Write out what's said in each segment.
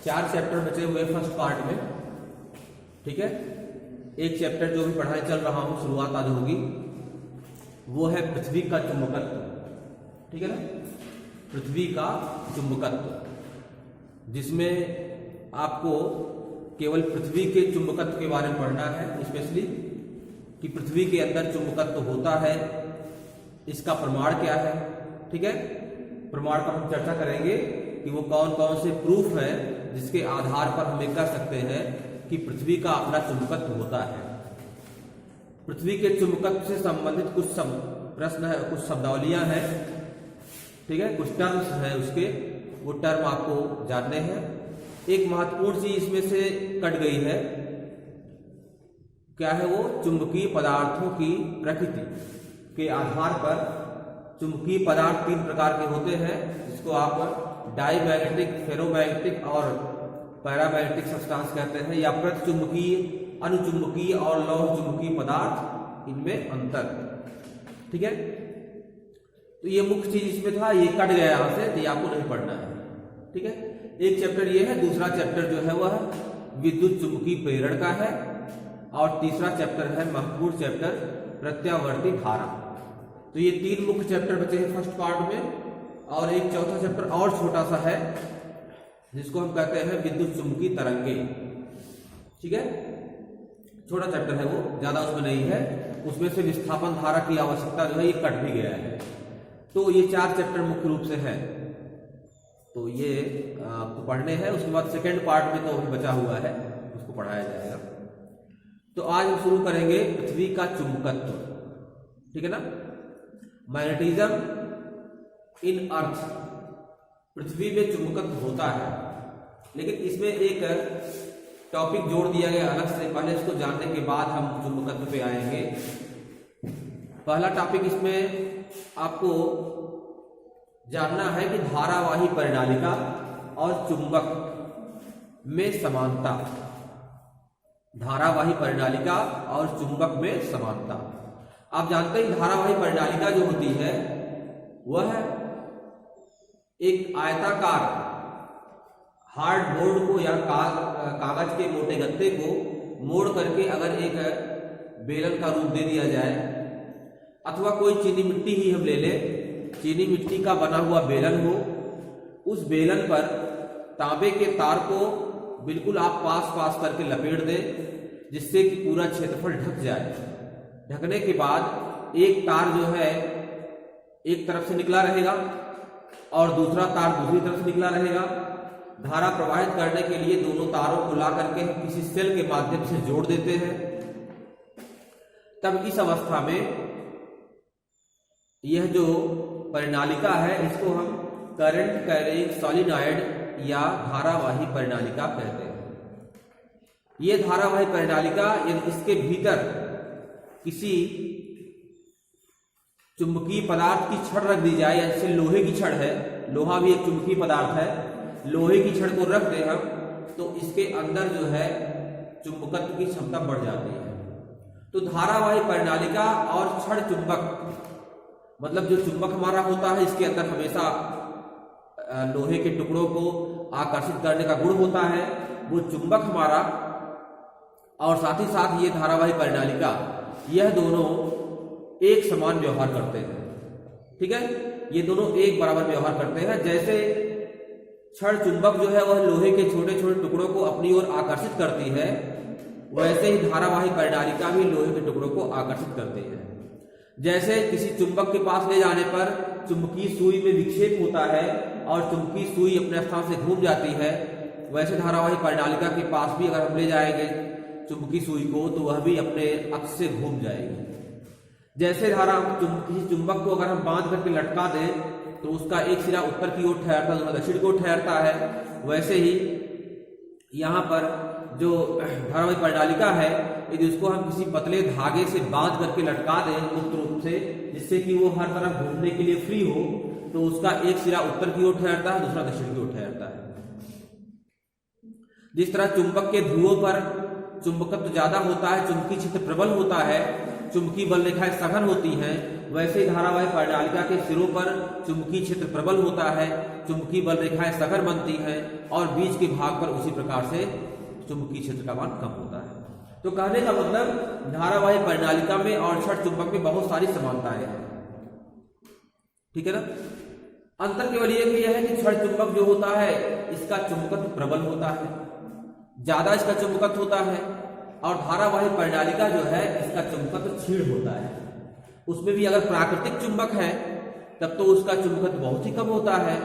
4 chapter बचे हुए first part में, ठीक है। एक चैप्टर जो भी पढ़ाई चल रहा हूं, शुरुआत आज होगी, वो है पृथ्वी का चुंबकत्व, ठीक है ना। पृथ्वी का चुंबकत्व, जिसमें आपको केवल पृथ्वी के चुंबकत्व के बारे में पढ़ना है, स्पेशली कि पृथ्वी के अंदर चुंबकत्व होता है, इसका प्रमाण क्या है, ठीक है। प्रमाण पर हम चर्चा करेंगे कि वो कौन कौन से प्रूफ है जिसके आधार पर हम ये कह सकते हैं कि पृथ्वी का अपना चुंबकत्व होता है। पृथ्वी के चुंबकत्व से संबंधित कुछ प्रश्न है, कुछ शब्दावलियां हैं, ठीक है, कुछ टर्म्स हैं उसके, वो टर्म आपको जानने हैं। एक महत्वपूर्ण चीज इसमें से कट गई है, क्या है वो? चुंबकीय पदार्थों की प्रकृति के आधार पर चुंबकीय पदार्थ 3 प्रकार के होते हैं, जिसको आप डाईमैग्नेटिक, फेरोमैग्नेटिक और पैरामैग्नेटिक सब्सटेंस कहते हैं, या प्रतिचुंबकीय, अनुचुंबकीय और लौह चुंबकीय पदार्थ, इनमें अंतर, ठीक है। तो ये मुख्य चीज इसमें था, ये कट गया यहां से, तो ये आपको नहीं पढ़ना है, ठीक है। एक चैप्टर ये है, दूसरा चैप्टर जो है वह विद्युत चुंबकीय प्रेरण का है, और तीसरा चैप्टर है महत्वपूर्ण चैप्टर प्रत्यावर्ती धारा। तो ये 3 मुख्य चैप्टर बचे हैं फर्स्ट पार्ट में, और एक चौथा चैप्टर और छोटा सा है, जिसको हम कहते हैं विद्युत चुंबकीय तरंगे, ठीक है। छोटा चैप्टर है वो, ज्यादा उसमें नहीं है, उसमें से विस्थापन धारा की आवश्यकता जो है ये कट भी गया है। तो ये 4 चैप्टर मुख्य रूप से है, तो ये आपको पढ़ने हैं। उसके बाद सेकेंड पार्ट में तो अभी बचा हुआ है, उसको पढ़ाया जाएगा। तो आज हम शुरू करेंगे पृथ्वी का चुंबकत्व, ठीक है ना। मैग्नेटिज्म इन अर्थ, पृथ्वी में चुंबकत्व होता है, लेकिन इसमें एक टॉपिक जोड़ दिया गया अलग से, पहले इसको जानने के बाद हम चुंबकत्व पे आएंगे। पहला टॉपिक इसमें आपको जानना है कि धारावाही परिनालिका और चुंबक में समानता, धारावाही परिनालिका और चुंबक में समानता। आप जानते हैं धारावाही परिनालिका जो होती है वह एक आयताकार हार्ड बोर्ड को या कागज के मोटे गत्ते को मोड़ करके अगर एक बेलन का रूप दे दिया जाए, अथवा कोई चीनी मिट्टी ही हम ले लें, चीनी मिट्टी का बना हुआ बेलन हो, उस बेलन पर तांबे के तार को बिल्कुल आप पास पास करके लपेट दें, जिससे कि पूरा क्षेत्रफल ढक जाए। ढकने के बाद एक तार जो है एक तरफ से निकला रहेगा और दूसरा तार दूसरी तरफ से निकला रहेगा। धारा प्रवाहित करने के लिए दोनों तारों को ला करके हम किसी सेल के माध्यम से जोड़ देते हैं। तब इस अवस्था में यह जो परिनालिका है, इसको हम करंट कैरिंग सॉलिनॉइड या धारावाही परिनालिका कहते हैं। यह धारावाही परिनालिका, यदि इसके भीतर किसी चुंबकीय पदार्थ की छड़ रख दी जाए, जैसे लोहे की छड़ है, लोहा भी एक चुंबकीय पदार्थ है, लोहे की छड़ को रख दें हम, तो इसके अंदर जो है चुंबकत्व की क्षमता बढ़ जाती है। तो धारावाही परिनालिका और छड़ चुंबक, मतलब जो चुंबक हमारा होता है, इसके अंदर हमेशा लोहे के टुकड़ों को आकर्षित करने का गुण होता है, वो चुंबक हमारा, और साथ ही साथ ये धारावाही परिनालिका, यह दोनों एक समान व्यवहार करते हैं, ठीक है। ये दोनों एक बराबर व्यवहार करते हैं। जैसे छड़ चुंबक जो है वह लोहे के छोटे छोटे टुकड़ों को अपनी ओर आकर्षित करती है, वैसे ही धारावाही परिनालिका भी लोहे के टुकड़ों को आकर्षित करती है। जैसे किसी चुंबक के पास ले जाने पर चुंबकीय सुई में विक्षेप होता है और चुंबकीय सुई अपने स्थान से घूम जाती है, वैसे धारावाही परिनालिका के पास भी अगर हम ले जाएंगे चुंबकीय सुई को, तो वह भी अपने अक्ष से घूम जाएगी। जैसे किसी चुंबक को अगर हम बांध करके लटका दें तो उसका एक सिरा उत्तर की ओर ठहरता है, दूसरा दक्षिण की ओर ठहरता है, वैसे ही यहाँ पर जो धारावाही परिनालिका है, यदि उसको हम किसी पतले धागे से बांध करके लटका दें मुक्त रूप से, जिससे कि वो हर तरफ घूमने के लिए फ्री हो, तो उसका एक सिरा उत्तर की ओर ठहरता है, दूसरा दक्षिण की ओर ठहरता है। जिस तरह चुंबक के ध्रुवों पर चुंबकत्व ज्यादा होता है, चुंबकीय क्षेत्र प्रबल होता है, चुंबकीय बल रेखाएं सघन होती हैं, वैसे ही धारावाही परिणालिका के सिरों पर चुंबकीय क्षेत्र प्रबल होता है, चुंबकीय बल रेखाएं सघन बनती हैं और बीच के भाग पर उसी प्रकार से चुंबकीय क्षेत्र का मान कम होता है। तो कहने का मतलब धारावाही परिणालिका में और छड़ चुंबक में बहुत सारी समानताएं हैं, ठीक है ना। अंतर केवल यह है कि छड़ चुंबक जो होता है इसका चुंबकत्व प्रबल होता है, ज्यादा इसका चुंबकत्व होता है, और धारावाही परिणालिका जो है इसका चुंबकत्व क्षीण होता है। उसमें भी अगर प्राकृतिक चुंबक है तब तो उसका चुंबकत्व बहुत ही कम होता है,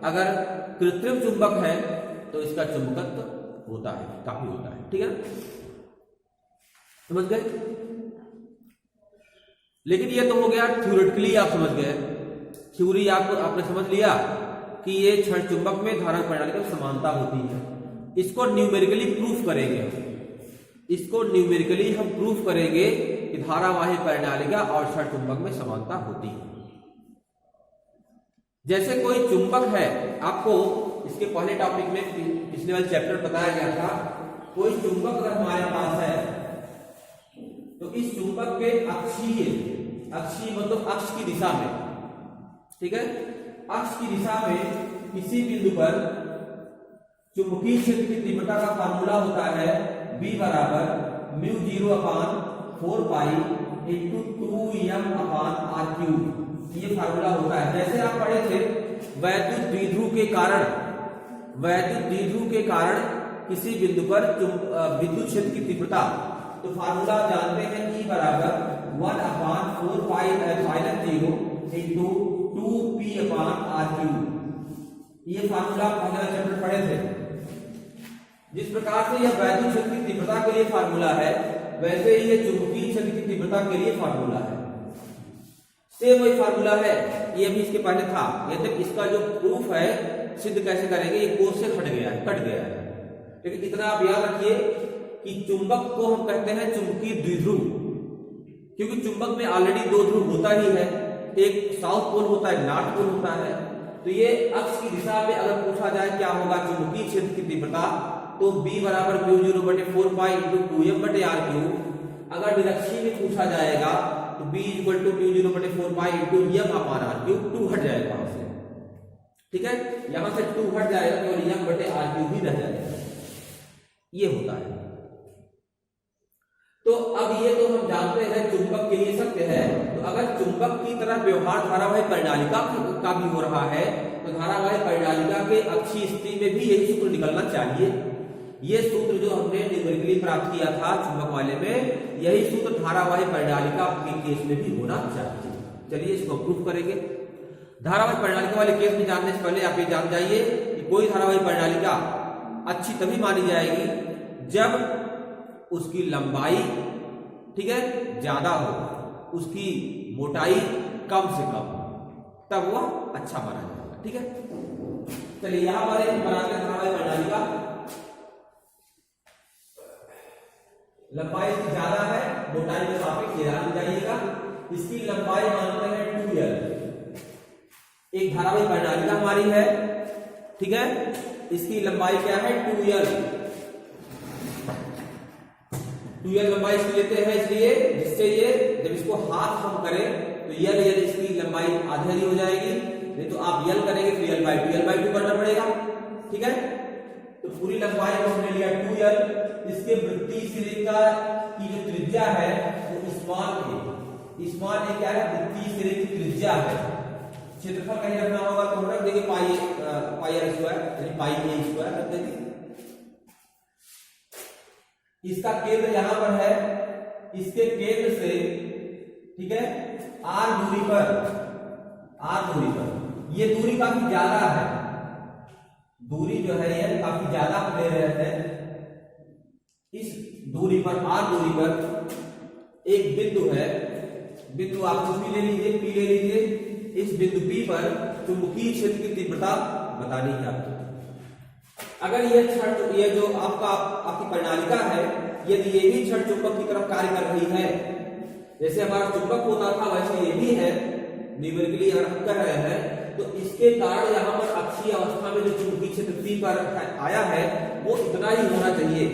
अगर कृत्रिम चुंबक है तो इसका चुंबकत्व होता है, काफी होता है, ठीक है, समझ गए। लेकिन ये तो हो गया थ्योरेटिकली, आप समझ गए, थ्योरी आपने समझ लिया कि ये छड़ चुंबक में धारा परिणालिका में समानता होती है। इसको न्यूमेरिकली प्रूफ करेंगे, इसको न्यूमेरिकली हम प्रूफ करेंगे कि धारावाही परिणालिका और छड़ चुंबक में समानता होती है। जैसे कोई चुंबक है, आपको इसके पहले टॉपिक में पिछले वाले चैप्टर बताया गया था, कोई चुंबक अगर हमारे पास है तो इस चुंबक के अक्षीय मतलब अक्ष की दिशा में, ठीक है, अक्ष की दिशा में किसी बिंदु पर चुंबकीय क्षेत्र की तीव्रता का फार्मूला होता है B बराबर μ0/4 पाई इंटू 2m/r³। ये फार्मूला होता है। जैसे आप पढ़े थे वैद्युत द्विध्रुव के कारण किसी बिंदु पर विद्युत क्षेत्र की तीव्रता, तो फार्मूला जानते हैं E बराबर 1/4 पाई एप्सिलॉन 0 इंटू 2p/r³। ये फार्मूला पहले चैप्टर पढ़े थे। जिस प्रकार से यह वैद्युत क्षेत्र की तीव्रता के लिए फार्मूला है, वैसे ही ये चुंबकीय क्षेत्र की तीव्रता के लिए फार्मूला है। सेम वही फार्मूला है, ये भी इसके पहले था। यद्यपि इसका जो प्रूफ है सिद्ध कैसे करेंगे, ये कोर्स से कट गया है। लेकिन इतना आप याद रखिए कि चुंबक को हम कहते हैं चुंबकीय द्विध्रुव, क्योंकि चुंबक में ऑलरेडी दो ध्रुव होता ही है, एक साउथ पोल होता है, नॉर्थ पोल होता है। तो ये अक्ष की दिशा में अगर पूछा जाए क्या होगा चुंबकीय क्षेत्र की तीव्रता, तो B बराबर μ0/4 पाई इंटू 2m/r³। अगर विलक्षी में पूछा जाएगा तो B equal to μ0/4 pi into m/r³। 2 हट जाएगा वहां से, ठीक है, यहां से 2 हट जाएगा तो m/r³ ही रह जाएगा। ये होता है। तो अब ये तो हम जानते हैं चुंबक के लिए सत्य है। तो अगर चुंबक की तरह व्यवहार धारावाही परिणालिका का भी हो रहा है, तो धारावाही परिणालिका के अक्षीय स्थिति में भी यही सूत्र निकलना चाहिए। ये सूत्र जो हमने न्यूमेरिकली प्राप्त किया था चुंबक वाले में, यही सूत्र धारावाही परिणालिका के केस में भी होना चाहिए। चलिए इसको प्रूफ करेंगे। धारावाही परिणालिका वाले केस में जानने से पहले आप ये जान जाइए कि कोई धारावाही परिणालिका अच्छी तभी मानी जाएगी जब उसकी लंबाई, ठीक है, ज्यादा हो, उसकी मोटाई कम से कम, तब वह अच्छा माना जाएगा, ठीक है। चलिए यहां पर बनाते हैं धारावाही परिणालिका। लंबाई इसकी ज्यादा है, मोटाई के सापेक्ष ध्यान जाइएगा। इसकी लंबाई मानते हैं 2l। एक धारावाही परिणालिका हमारी है, ठीक है, इसकी लंबाई क्या है 2l। 2l लंबाई इसकी लेते हैं इसलिए जिससे ये जब इसको हाथ हम करें तो l इसकी लंबाई आधी हो जाएगी, नहीं तो आप l करेंगे तो l/2 करना पड़ेगा, ठीक है। तो पूरी लंबाई को हमने लिया 2l। इसके वृत्तीय सिरे का की जो त्रिज्या है वो स्मॉल a क्या है, वृत्तीय सिरे की त्रिज्या है। क्षेत्रफल कहीं रखना होगा तो रख देंगे πr² यानी πa² रख देंगे। इसका केंद्र यहां पर है, इसके केंद्र से, ठीक है, r दूरी पर ये दूरी काफी ज्यादा है, दूरी जो है ये काफी ज्यादा हम ले रहे हैं। इस दूरी पर, r दूरी पर एक बिंदु है, बिंदु आप कुछ भी ले लीजिए, P ले लीजिए। इस बिंदु P पर चुंबकीय क्षेत्र की तीव्रता बतानी है आपको। अगर ये जो आपकी परिणालिका है, यदि ये भी छड़ चुंबक की तरफ कार्य कर रही है, जैसे हमारा चुंबक होता था वैसे ये भी है, न्यूमेरिकली अगर हम कर रहे हैं, तो इसके कारण यहां पर अक्षीय अवस्था में जो चुंबकीय क्षेत्र P पर आया है वो इतना ही होना चाहिए।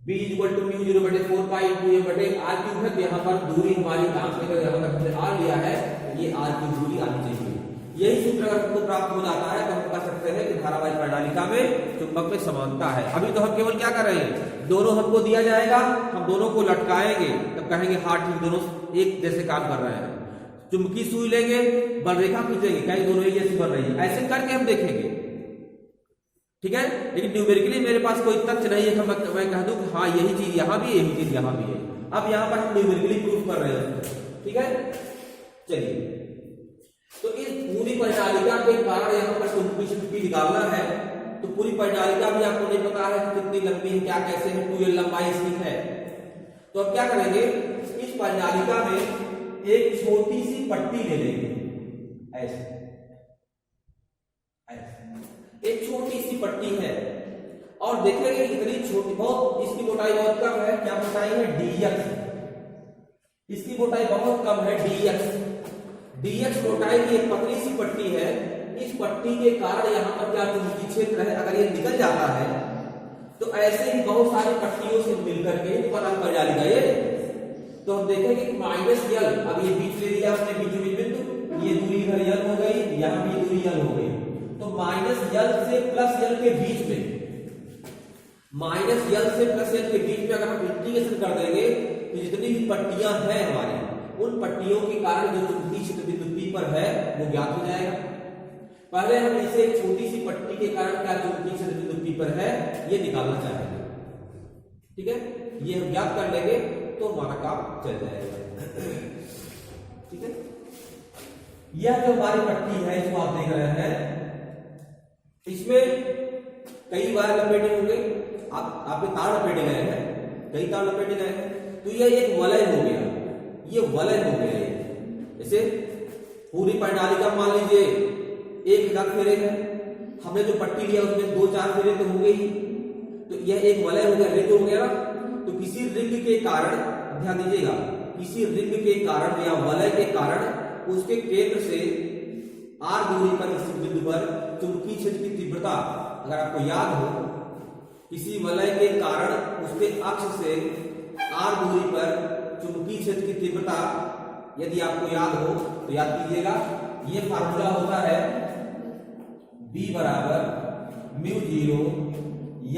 b इक्वल टू म्यू 0 बटे 4 पाई इंटू ए बटे आर क्यूब है। तो यहाँ पर दूरी हमारी कहाँ से लेकर यहाँ तक हमने आर लिया है, ये आर की दूरी आनी चाहिए। यही सूत्र अगर हमको प्राप्त हो जाता है तो हम कह सकते हैं कि धारावाही प्रणालिका में चुंबक में समानता है। अभी तो हम केवल क्या कर रहे हैं, दोनों हमको दिया जाएगा, हम दोनों को लटकाएंगे, तब कहेंगे हाँ ठीक दोनों एक जैसे काम कर रहे हैं। चुंबकीय सुई लेंगे, बल रेखा खींचेंगे, कहीं दोनों एक जैसी बन रही है, ऐसे करके हम देखेंगे, ठीक है। लेकिन न्यूमेरिकली मेरे पास कोई तथ्य नहीं है कि मैं कह दूं कि हाँ यही चीज यहाँ भी, यही चीज यहाँ भी है। अब यहाँ पर हम न्यूमेरिकली प्रूफ कर रहे हैं, ठीक है। चलिए, तो इस पूरी परिणालिका के कारण यहाँ पर चुंबकीय क्षेत्र निकालना है। तो पूरी परिणालिका भी आपको नहीं पता है कि कितनी लंबी है, क्या कैसे है, 2l लंबाई इसकी है। तो अब क्या करेंगे, इस परिणालिका में एक छोटी सी पट्टी ले लेंगे, ऐसे एक छोटी सी पट्टी है, और देखेंगे इतनी छोटी, बहुत इसकी मोटाई बहुत कम है। क्या मोटाई है, dx, इसकी मोटाई बहुत कम है, dx मोटाई की एक पतली सी पट्टी है। इस पट्टी के कारण यहाँ पर क्या चुंबकीय क्षेत्र है, अगर ये निकल जाता है तो ऐसे ही बहुत सारी पट्टियों से मिलकर के बना परिणालिका ये। तो हम देखेंगे -l, अब ये बीच ले लिया हमने, बीच बिंदु, ये दूरी इधर l हो गई, यहाँ भी दूरी l हो गई। तो -l से +l के बीच में, -l से +l के बीच में अगर हम इंटीग्रेशन कर देंगे तो जितनी भी पट्टियां हैं हमारी, उन पट्टियों के कारण जो चुंबकीय क्षेत्र बिंदु P पर है वो ज्ञात हो जाएगा। पहले हम इसे एक छोटी सी पट्टी के कारण क्या चुंबकीय क्षेत्र बिंदु P पर है ये निकालना चाहेंगे, ठीक है। ये हम ज्ञात कर लेंगे तो हमारा काम चल जाएगा, ठीक है। यह जो हमारी पट्टी है इसको आप देख रहे हैं, इसमें कई बार लपेटे होंगे, आपके तार लपेटे गए हैं, कई तार लपेटे गए हैं। तो यह एक वलय हो गया, ये वलय हो गया। जैसे पूरी परिणालिका मान लीजिए 1000 फेरे हैं, हमने जो पट्टी लिया उसमें 2-4 फेरे तो होंगे ही, तो यह एक वलय हो गया, रिंग हो गया ना। तो किसी रिंग के कारण, ध्यान दीजिएगा, किसी रिंग के कारण या वलय के कारण उसके केंद्र से r दूरी पर इस बिंदु पर चुंबकीय क्षेत्र की तीव्रता, अगर आपको याद हो, किसी वलय के कारण उसके अक्ष से r दूरी पर चुंबकीय क्षेत्र की तीव्रता यदि आपको याद हो तो याद कीजिएगा, ये फार्मूला होता है B बराबर μ0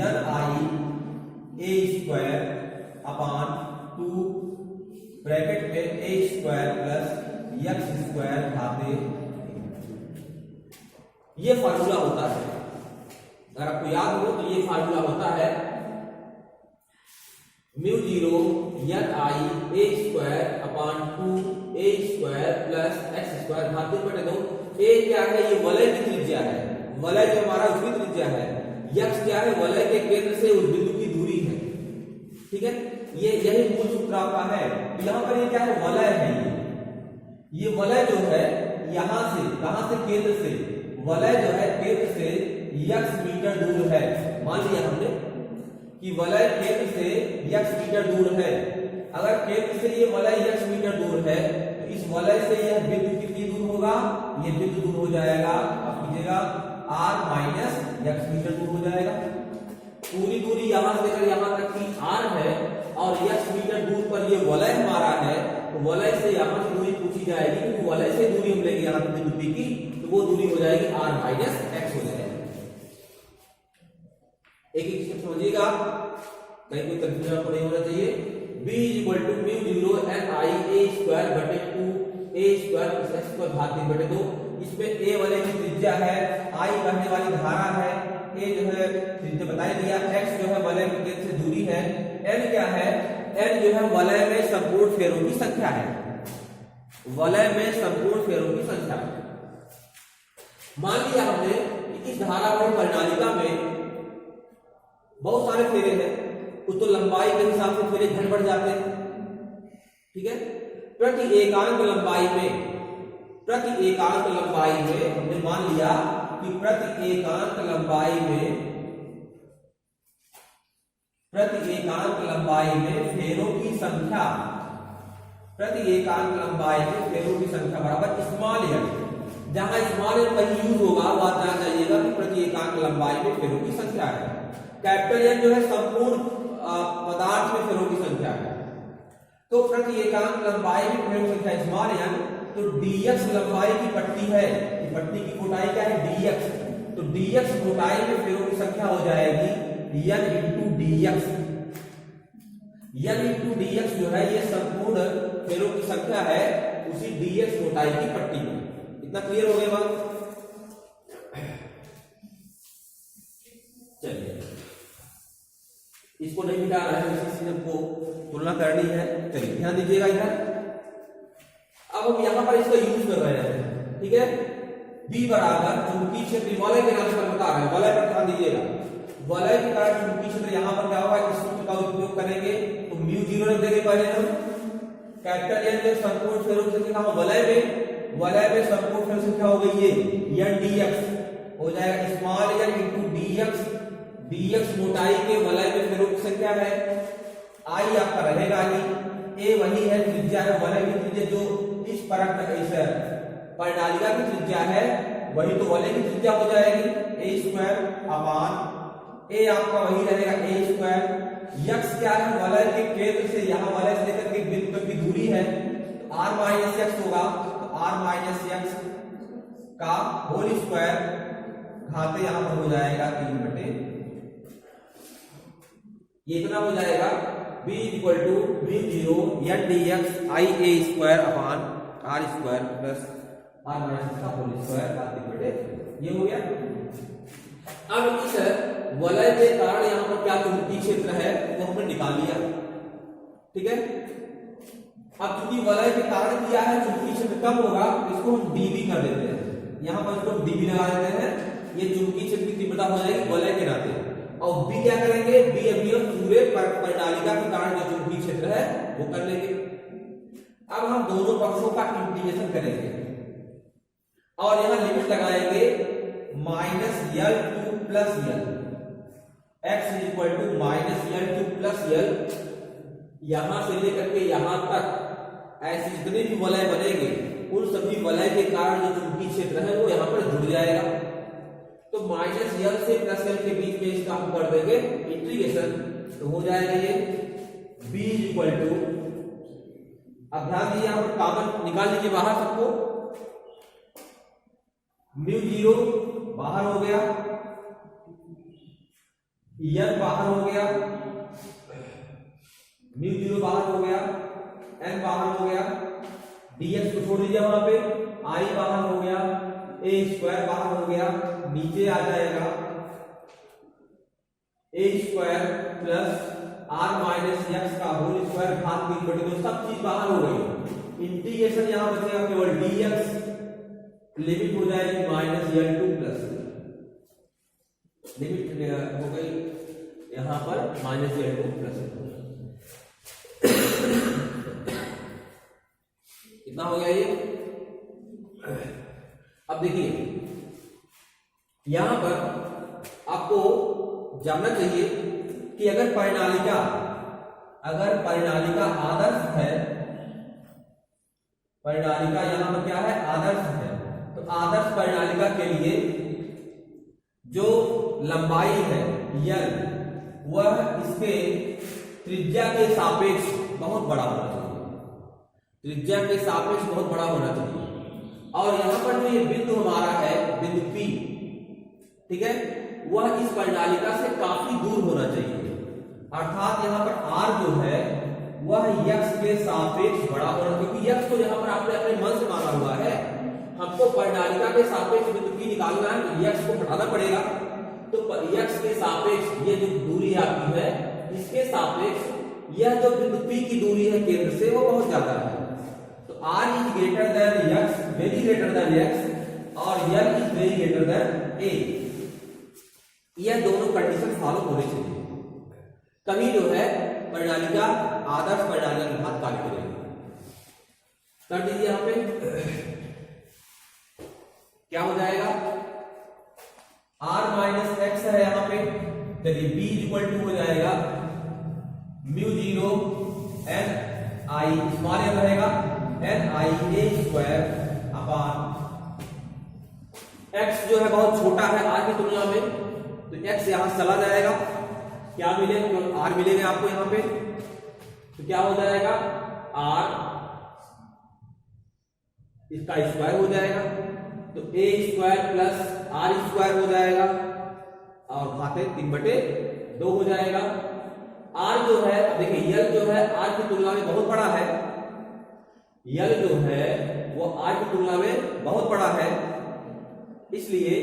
N I a² ब्रैकेट में a² प्लस x² भागे, ये फार्मूला होता है। अगर आपको याद हो तो ये फार्मूला होता है μ0 Ni a² प्लस x² भाग 3/2। a क्या है, ये वलय की त्रिज्या है, वलय जो हमारा उसकी त्रिज्या है। x क्या है, वलय के केंद्र से उस बिंदु की दूरी है, ठीक है। ये यही मूल सूत्र आपका है। यहाँ पर ये क्या है, वलय है, ये वलय जो है यहां से, कहां से, केंद्र से, वलय जो है केंद्र से x मीटर दूर है। मान लिया हमने कि वलय केंद्र से x मीटर दूर है। अगर केंद्र से ये वलय x मीटर दूर है तो इस वलय से यह बिंदु कितनी दूर होगा, ये बिंदु दूर हो जाएगा, आप कीजिएगा r - x मीटर दूर हो जाएगा। पूरी दूरी यहां से लेकर यहां तक की r है और x मीटर दूर पर ये वलय हमारा है। तो वलय से यहां से दूरी पूछी जाएगी, क्योंकि वलय से दूरी हम लेंगे यहां बिंदु P की, तो वो दूरी हो जाएगी r - x हो जाएगा। एक एक स्टेप समझिएगा, कहीं कोई कंफ्यूजन आपको नहीं होना चाहिए। b = μ0 Ni a² बटे 2 a² प्लस x² भाग 3/2। इसमें a वलय की त्रिज्या है, I बहने वाली धारा है, a जो है त्रिज्या बता दिया, x जो है वलय के केंद्र से दूरी है, n क्या है, n जो है वलय में संपूर्ण फेरों की संख्या है, वलय में संपूर्ण फेरों की संख्या। मान लिया हमने कि इस धारावाही प्रणालिका में बहुत सारे फेरे हैं, तो लंबाई के हिसाब से फेरे घट बढ़ जाते हैं, ठीक है। प्रति एकांक लंबाई में हमने मान लिया कि प्रति एकांक लंबाई में फेरों की संख्या, प्रति एकांक लंबाई में फेरों की संख्या बराबर स्मॉल n। जहां स्मॉल n कहीं यूज होगा वहां ध्यान जाइएगा कि प्रति एकांक लंबाई में फेरों की संख्या है। कैपिटल N जो है संपूर्ण पदार्थ में फेरों की संख्या है। तो प्रति एकांक लंबाई में फेरों की संख्या स्मॉल n, तो dx लंबाई की पट्टी है, पट्टी की मोटाई क्या है dx, तो dx मोटाई में फेरों की संख्या हो जाएगी n into dx। n into dx जो है ये संपूर्ण फेरों की संख्या है उसी dx मोटाई की पट्टी में। इतना क्लियर हो गया बात? चलिए इसको नहीं मिटा रहा है, इसी से हमको तुलना करनी है। चलिए ध्यान दीजिएगा इधर। अब हम यहां पर इसका यूज कर रहे हैं, ठीक है। B बराबर चुंबकीय क्षेत्र वलय के नाम पर बता रहे हैं, वलय पर ध्यान दीजिएगा। वलय के कारण चुंबकीय क्षेत्र यहां पर क्या होगा, इस सूत्र का उपयोग करेंगे तो μ0 रख देंगे पहले हम। कैपिटल N में संपूर्ण फेरों की संख्या वलय में संपूर्ण फेरों की संख्या हो गई ये n dx हो जाएगा small n into dx। dx मोटाई के वलय में फेरों की संख्या है, I आपका रहेगा ही, A वही है त्रिज्या है, वलय की त्रिज्या जो इस परत इस परिणालिका की त्रिज्या है वही तो वलय की त्रिज्या हो जाएगी a स्क्वायर अपान a आपका वही रहेगा a स्क्वायर। x क्या है, वलय के केंद्र से यहां वलय से लेकर के बिंदु तक की दूरी है, तो r माइनस x होगा, तो r माइनस x का होल स्क्वायर घाते यहां पर हो जाएगा 3/, ये इतना हो जाएगा b equal to μ0 n dx i a square upon r square plus r minus का होल स्क्वायर का 3/, ये हो गया। अब इस वलय के कारण यहां पर क्या चुंबकीय क्षेत्र है वो हमने निकाल लिया, ठीक है। अब चूंकि वलय के कारण किया है चुंबकीय क्षेत्र कम होगा, इसको हम dB कर देते हैं, यहां पर इसको dB लगा देते हैं, ये चुंबकीय क्षेत्र की तीव्रता हो जाएगी वलय के नाते। और B क्या करेंगे, B अभी हम पूरे परिणालिका के कारण जो चुंबकीय क्षेत्र है वो कर लेंगे। अब हम दोनों पक्षों का इंटीग्रेशन करेंगे और यहां लिमिट लगाएंगे -L to plus L, x is equal to -L to plus L। यहां से लेकर के यहां तक ऐसे जितने भी वलय बनेंगे उन सभी वलय के कारण जो चुंबकीय क्षेत्र है वो यहां पर जुड़ जाएगा। तो -L से प्लस L के बीच में इसका हम कर देंगे इंटीग्रेशन, तो हो जाएगा ये b इक्वल टू, अब ध्यान दीजिए यहां पर कॉमन निकाल लीजिए बाहर सबको, μ0 बाहर हो गया, n बाहर हो गया, μ0 बाहर हो गया, n बाहर हो गया, dx को छोड़ दीजिए वहां पे, i बाहर हो गया, a स्क्वायर बाहर हो गया, नीचे आ जाएगा a square plus r minus x का होल स्क्वायर घात 3/, तो सब चीज बाहर हो गई। इंटीग्रेशन यहां बचेगा केवल dx, लिमिट हो जाएगी -L टू प्लस, लिमिट हो गई यहां पर -L टू प्लस। कितना हो गया ये? अब देखिए यहां पर आपको जानना चाहिए कि अगर परिणालिका आदर्श है, परिणालिका यहां पर क्या है, आदर्श है, तो आदर्श परिणालिका के लिए जो लंबाई है L वह इसके त्रिज्या के सापेक्ष बहुत बड़ा होना चाहिए, त्रिज्या के सापेक्ष बहुत बड़ा होना चाहिए। और यहां पर जो ये बिंदु हमारा है बिंदु P, ठीक है, वह इस परिणालिका से काफी दूर होना चाहिए, अर्थात यहां पर r जो है वह x के सापेक्ष बड़ा होना, क्योंकि x को यहां पर आपने अपने मन से माना हुआ है, हमको परिणालिका के सापेक्ष बिंदु P निकालना है तो x को हटाना पड़ेगा, तो x के सापेक्ष ये जो दूरी आपकी है इसके सापेक्ष यह जो बिंदु P की दूरी है केंद्र से वो बहुत ज्यादा है, तो r is greater than x, very greater than x, और L is very greater than a। यह दोनों कंडीशन फॉलो होने चाहिए, तभी जो है परिणालिका आदर्श परिणालिका के साथ कार्य करेगी। कर दीजिए यहां पे क्या हो जाएगा, r माइनस x है यहां पे, चलिए b इक्वल टू हो जाएगा μ0 n i, स्मॉल m रहेगा n i a square upon x जो है बहुत छोटा है r की तुलना में, तो x यहां चला जाएगा, क्या मिलेगा, केवल आर मिलेगा आपको यहाँ पे, तो क्या हो जाएगा आर इसका स्क्वायर हो जाएगा, तो ए स्क्वायर प्लस आर स्क्वायर हो जाएगा और खाते 3/2 हो जाएगा। आर जो है, देखिए यल जो है आर की तुलना में बहुत बड़ा है, यल जो है वो आर की तुलना में बहुत बड़ा है, इसलिए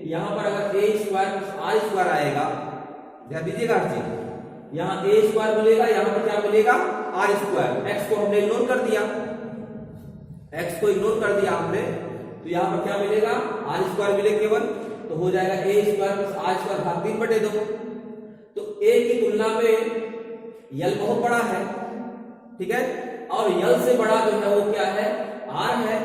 यहां पर अगर ए स्क्वायर प्लस आर स्क्वायर आएगा, ध्यान दीजिएगा हर चीज, यहां ए स्क्वायर मिलेगा, यहां पर क्या मिलेगा आर स्क्वायर। एक्स को हमने इग्नोर कर दिया, एक्स को इग्नोर कर दिया हमने, तो यहां पर क्या मिलेगा आर स्क्वायर मिलेगा केवल, तो हो जाएगा ए स्क्वायर प्लस आर स्क्वायर भाग 3/2। तो ए की तुलना में यल बहुत बड़ा है, ठीक है, और यल से बड़ा जो है वो क्या है आर है।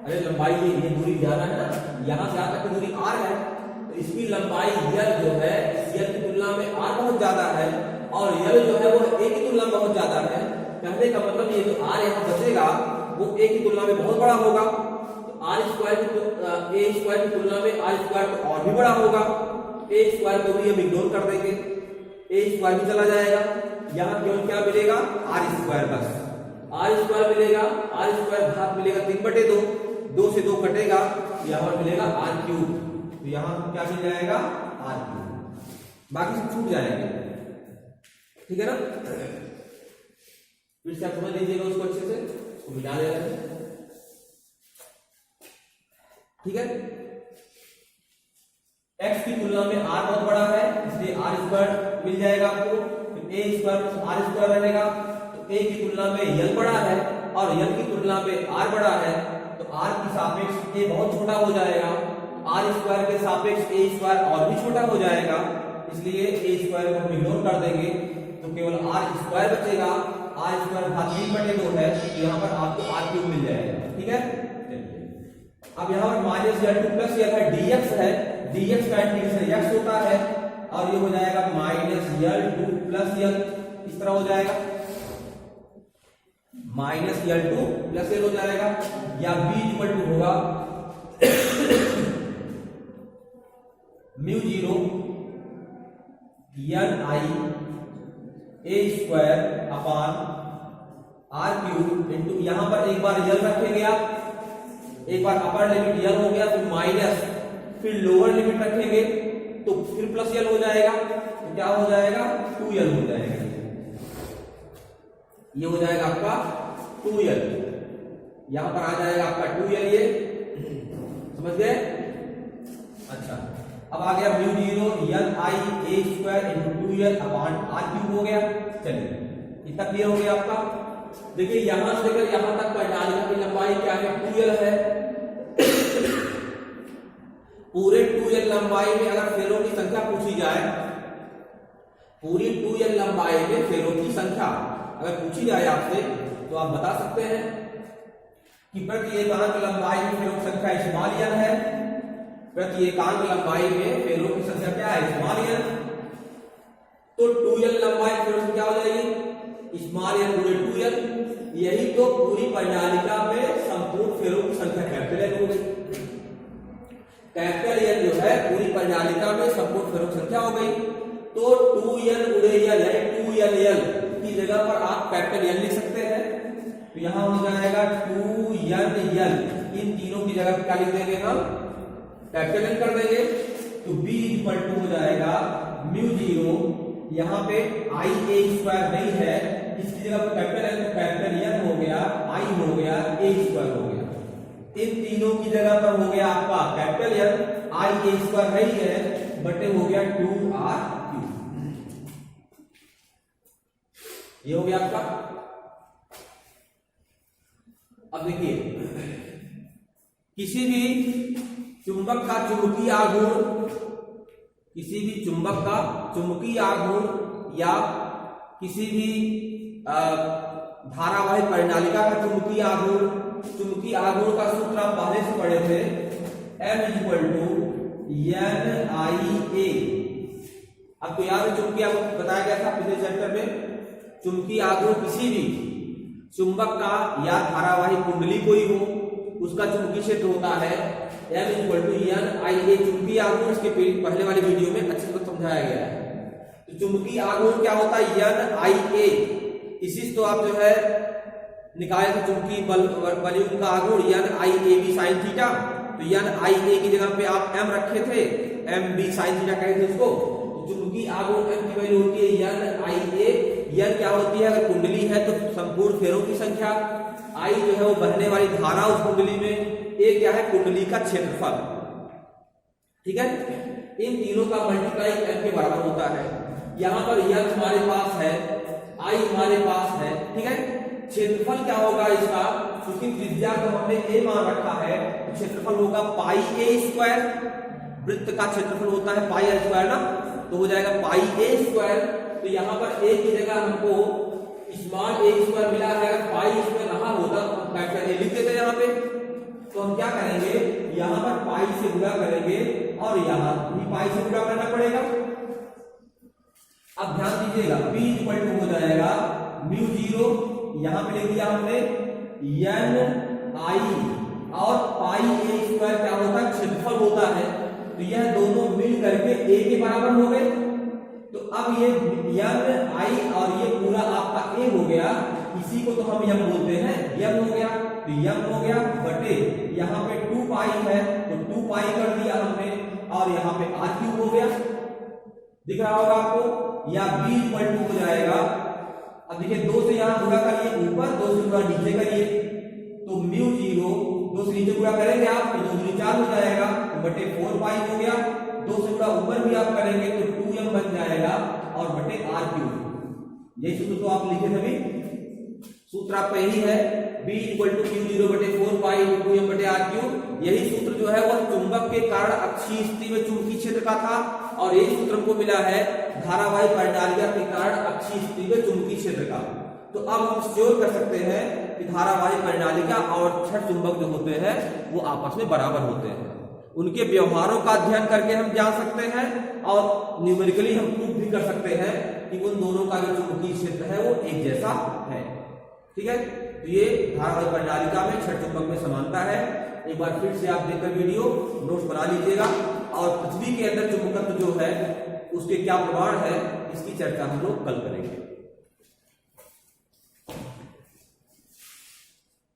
अरे लंबाई ये दूरी ज्यादा है ना, यहां से यहां तक की दूरी आर है, तो इसकी लंबाई यल जो है इस यल की तुलना में आर बहुत ज्यादा है, और यल जो है वो ए की तुलना में बहुत ज्यादा है। कहने का मतलब ये जो आर यहाँ बचेगा वो ए की तुलना में बहुत बड़ा होगा, तो आर स्क्वायर की ए स्क्वायर की तुलना में आर स्क्वायर तो और भी बड़ा होगा, ए स्क्वायर को भी हम इग्नोर कर देंगे, ए स्क्वायर भी चला जाएगा, यहाँ केवल क्या मिलेगा आर स्क्वायर, बस आर स्क्वायर मिलेगा, आर स्क्वायर भाग मिलेगा 3/2, 2 से 2 कटेगा, यहाँ पर मिलेगा आर क्यूब, तो यहाँ क्या मिल जाएगा आर क्यूब, बाकी सब छूट जाएंगे, ठीक है ना। फिर से आप समझ लीजिएगा उसको अच्छे से, उसको मिटा ले रहे हैं, ठीक है। x की तुलना में r बहुत बड़ा है, इसलिए r स्क्वायर मिल जाएगा आपको, a square plus r square रहेगा, तो a की तुलना में यल बड़ा है और यल की तुलना में r बड़ा है, तो r की सापेक्ष a बहुत छोटा हो जाएगा, r स्क्वायर के सापेक्ष a स्क्वायर और भी छोटा हो जाएगा, इसलिए a स्क्वायर को हम इग्नोर कर देंगे, तो केवल r स्क्वायर बचेगा, r स्क्वायर भाग 3/2 है, तो यहाँ पर आपको r क्यूब मिल जाएगा, ठीक है। अब यहाँ पर माइनस L2 प्लस यल है, dx है, dx का इंटीग्रेशन x होता है, और ये हो जाएगा माइनस L2 प्लस यल, इस तरह हो जाएगा, माइनस L2 प्लस यल हो जाएगा, या b इक्वल टू होगा μ0 ni a square upon r cube into, यहां पर एक बार यल रखेंगे आप, एक बार अपर लिमिट यल हो गया, फिर माइनस, फिर लोअर लिमिट रखेंगे तो फिर प्लस यल हो जाएगा, तो क्या हो जाएगा 2l हो जाएगा, ये हो जाएगा आपका 2l, यहां पर आ जाएगा आपका 2l, ये समझ गए। अच्छा, अब आ गया μ0 ni a square into 2l upon r cube हो गया। चलिए इतना क्लियर हो गया आपका। देखिए यहां से लेकर यहां तक परिणालिका की लंबाई क्या है 2l है। पूरे 2l लंबाई में अगर फेरों की संख्या पूछी जाए, पूरी 2l लंबाई में फेरों की संख्या अगर पूछी जाए आपसे, तो आप बता सकते हैं कि प्रति एकांक लंबाई में फेरों की संख्या स्मॉल n है, प्रति एकांक लंबाई में फेरों की संख्या क्या है स्मॉल n, तो 2l लंबाई फेरों की क्या हो जाएगी स्मॉल n गुणे 2l, यही तो पूरी परिणालिका में संपूर्ण फेरों की संख्या कैपिटल n हो गई। कैपिटल n जो है पूरी परिणालिका में संपूर्ण फेरों की संख्या हो गई, तो 2n गुणे यल है, 2ll की जगह पर आप कैपिटल n लिख सकते हैं, तो यहां हो जाएगा 2nl, इन तीनों की जगह पर क्या लिख देंगे हम कैपिटल n कर देंगे, तो b इक्वल टू हो जाएगा μ0, यहाँ पे i a स्क्वायर नहीं है, इसकी जगह पर कैपिटल n, तो कैपिटल n हो गया, i हो गया, a स्क्वायर हो गया, इन तीनों की जगह पर हो गया आपका capital n, i a square नहीं है, बटे हो गया 2r क्यूब, ये हो गया आपका। अब देखिए किसी भी चुंबक का चुंबकीय आघूर्ण, किसी भी चुंबक का चुंबकीय आघूर्ण या किसी भी धारावाहिक परिणालिका का चुंबकीय आघूर्ण, चुंबकीय आघूर्ण का सूत्र आप पहले से पढ़े थे, M इक्वल टू NIA। आपको याद है चुंबकीय आघूर्ण बताया गया था पिछले चैप्टर में, चुंबकीय आघूर्ण किसी भी चुंबक का या धारावाहिक कुंडली कोई हो उसका चुंबकीय क्षेत्र होता है M इक्वल टू NIA चुंबकीय आघूर्ण। इसके पहले वाली वीडियो में अच्छे से समझाया गया है। तो चुंबकीय आघूर्ण क्या होता है, NIA। इसी से तो आप जो है निकाले थे चुंबकीय बलयुग्म का आघूर्ण NIAB sin थीटा। तो NIA की जगह पे आप m रखे थे, MB sin थीटा कहे थे उसको। तो चुंबकीय आघूर्ण m की वैल्यू होती है NIA। n क्या होती है, अगर कुंडली है तो संपूर्ण फेरों की संख्या, I जो है वो बहने वाली धारा उस कुंडली में, A क्या है कुंडली का क्षेत्रफल। ठीक है, इन तीनों का मल्टीप्लाई m के बराबर होता है। यहाँ पर n हमारे पास है, I हमारे पास है। ठीक है, क्षेत्रफल क्या होगा इसका, क्योंकि त्रिज्या को हमने a मान रखा है, तो क्षेत्रफल होगा पाई a स्क्वायर। वृत्त का क्षेत्रफल होता है पाई a स्क्वायर ना, तो हो जाएगा पाई a स्क्वायर। तो यहाँ पर a की जगह हमको स्मॉल a स्क्वायर मिला है, अगर पाई इसमें रहा होता तो कैपिटल A लिख देते यहाँ पे। तो हम क्या करेंगे, यहाँ पर पाई से गुणा करेंगे और यहाँ भी पाई से गुणा करना पड़ेगा। अब ध्यान दीजिएगा, b इक्वल टू हो जाएगा म्यू 0, यहाँ पे लिख दिया हमने NI, और पाई a स्क्वायर क्या होता है, क्षेत्रफल होता है। तो यह दोनों मिल करके a के बराबर हो गए। तो अब ये NI और ये पूरा आपका a हो गया, इसी को तो हम m बोलते हैं, m हो गया। तो m हो गया बटे यहाँ पे 2 पाई है, तो 2 पाई कर दिया हमने, और यहाँ पे r क्यूब हो गया। दिख रहा होगा आपको, या b इक्वल टू हो जाएगा, अब देखिए 2 से यहाँ गुणा करिए ऊपर, 2 से गुणा नीचे करिए, तो म्यू 0, 2 से नीचे गुणा करेंगे आप तो 2 दूनी 4 हो जाएगा, तो बटे 4 पाई हो गया। 2 से गुणा ऊपर भी आप करेंगे तो 2m बन जाएगा, और बटे r क्यूब। यही सूत्र तो आप लिखे थे अभी, सूत्र आपका यही है, b इक्वल टू म्यू 0 बटे 4 पाई 2m बटे r क्यूब। यही सूत्र जो है वह चुंबक के कारण अक्षीय स्थिति में चुंबकीय क्षेत्र का था, और यही सूत्र हमको मिला है धारावाही परिणालिका के कारण अक्षीय स्थिति में चुंबकीय क्षेत्र का। तो अब हम श्योर कर सकते हैं कि धारावाही परिणालिका और छड़ चुंबक जो होते हैं वो आपस में बराबर होते हैं। उनके व्यवहारों का अध्ययन करके हम जान सकते हैं, और न्यूमेरिकली हम प्रूफ भी कर सकते हैं कि उन दोनों का जो चुंबकीय क्षेत्र है वो एक जैसा है। ठीक है, तो ये धारावाही परिणालिका में छड़ चुंबक में समानता है। एक बार फिर से आप देखकर वीडियो नोट्स बना लीजिएगा, और पृथ्वी के अंदर चुंबकत्व जो है उसके क्या प्रमाण है, इसकी चर्चा हम लोग कल करेंगे।